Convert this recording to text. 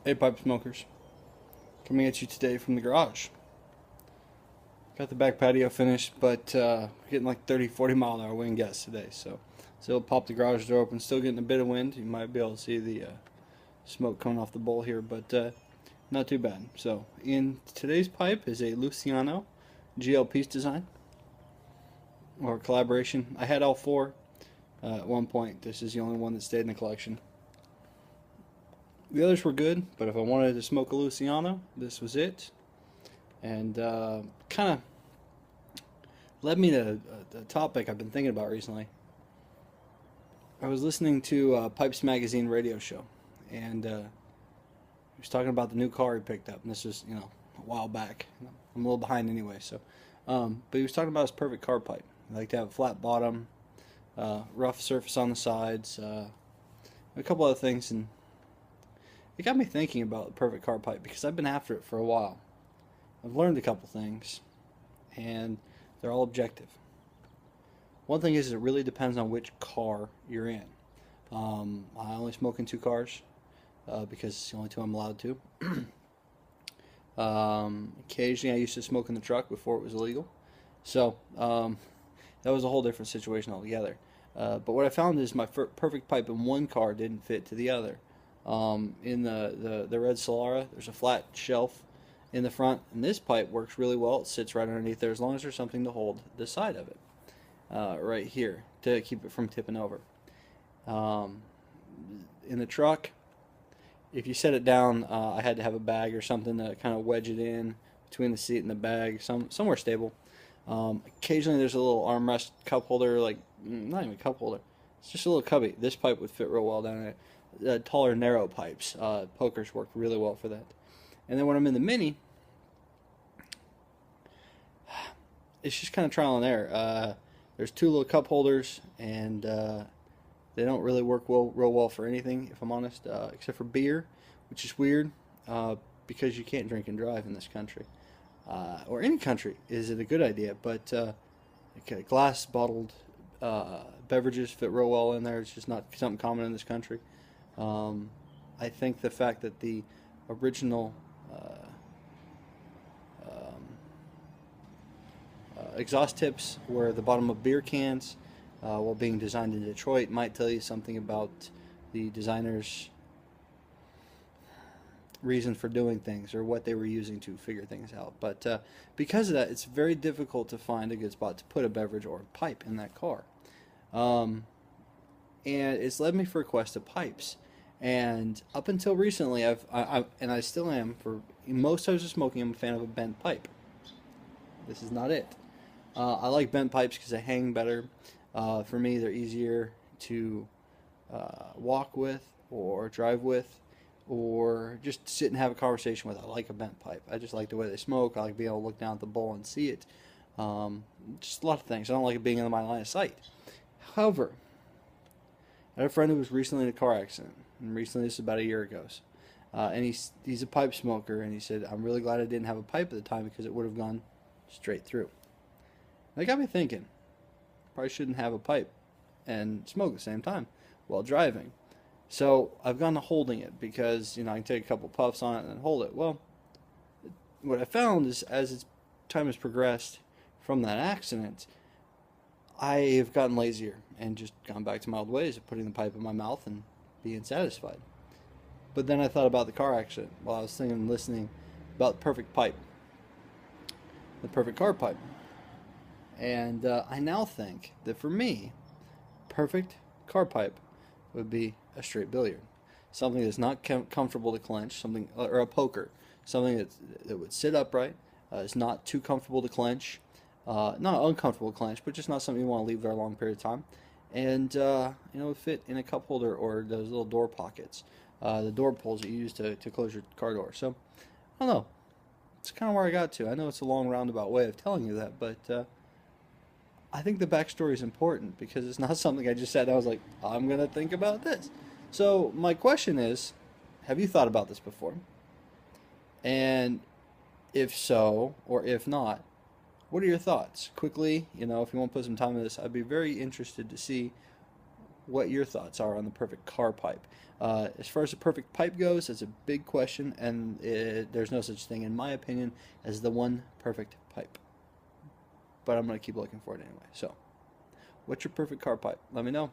Hey, pipe smokers. Coming at you today from the garage. Got the back patio finished, but getting like 30, 40 mile an hour wind gusts today. So, still pop the garage door open. Still getting a bit of wind. You might be able to see the smoke coming off the bowl here, but not too bad. So, in today's pipe is a Luciano GL Peace design or collaboration. I had all four at one point. This is the only one that stayed in the collection. The others were good, but if I wanted to smoke a Luciano, this was it. And kind of led me to a topic I've been thinking about recently. I was listening to Pipes Magazine radio show, and he was talking about the new car he picked up. And this was, a while back. I'm a little behind anyway, so. But he was talking about his perfect car pipe. He liked to have a flat bottom, rough surface on the sides, a couple other things, and it got me thinking about the perfect car pipe because I've been after it for a while. I've learned a couple things, and they're all objective. One thing is it really depends on which car you're in. I only smoke in two cars because it's the only two I'm allowed to. Occasionally I used to smoke in the truck before it was illegal. So that was a whole different situation altogether. But what I found is my perfect pipe in one car didn't fit to the other. In the red Solara, there's a flat shelf in the front, and this pipe works really well. It sits right underneath there as long as there's something to hold the side of it, right here, to keep it from tipping over. In the truck, if you set it down, I had to have a bag or something to kind of wedge it in between the seat and the bag, somewhere stable. Occasionally there's a little armrest cup holder, like, not even a cup holder, it's just a little cubby. This pipe would fit real well down there. Taller, narrow pipes. Pokers work really well for that. And then when I'm in the Mini, it's just kind of trial and error. There's two little cup holders, and they don't really work real well for anything, if I'm honest, except for beer, which is weird because you can't drink and drive in this country. Or any country is it a good idea, but glass bottled beverages fit real well in there. It's just not something common in this country. I think the fact that the original exhaust tips were the bottom of beer cans while being designed in Detroit might tell you something about the designer's reason for doing things or what they were using to figure things out. But because of that, it's very difficult to find a good spot to put a beverage or a pipe in that car. And it's led me for a quest of pipes. And up until recently, and I still am, for most times of smoking, I'm a fan of a bent pipe. This is not it. I like bent pipes because they hang better. For me, they're easier to walk with or drive with or just sit and have a conversation with. I like a bent pipe. I just like the way they smoke. I like being able to look down at the bowl and see it. Just a lot of things. I don't like it being in my line of sight. However, I had a friend who was recently in a car accident. And recently, this was about a year ago. And he's a pipe smoker, and he said, I'm really glad I didn't have a pipe at the time because it would have gone straight through. That got me thinking, probably shouldn't have a pipe and smoke at the same time while driving. So I've gone to holding it because, I can take a couple puffs on it and then hold it. Well, what I found is as time has progressed from that accident, I have gotten lazier and just gone back to my old ways of putting the pipe in my mouth and being satisfied. But then I thought about the car accident while I was thinking and listening about the perfect pipe, the perfect car pipe. And I now think that for me, perfect car pipe would be a straight billiard. Something that's not comfortable to clench, something, or a poker, something that would sit upright, is not too comfortable to clench, not uncomfortable to clench, but just not something you want to leave there a long period of time. And fit in a cup holder or those little door pockets, the door pulls that you use to close your car door. So I don't know, it's kind of where I got to. I know it's a long roundabout way of telling you that, but I think the backstory is important because it's not something I just said. I was like, I'm gonna think about this. So my question is, have you thought about this before? And if so, or if not, what are your thoughts? Quickly, if you want to put some time into this, I'd be very interested to see what your thoughts are on the perfect car pipe. As far as the perfect pipe goes, it's a big question, and there's no such thing, in my opinion, as the one perfect pipe. But I'm going to keep looking for it anyway. So, what's your perfect car pipe? Let me know.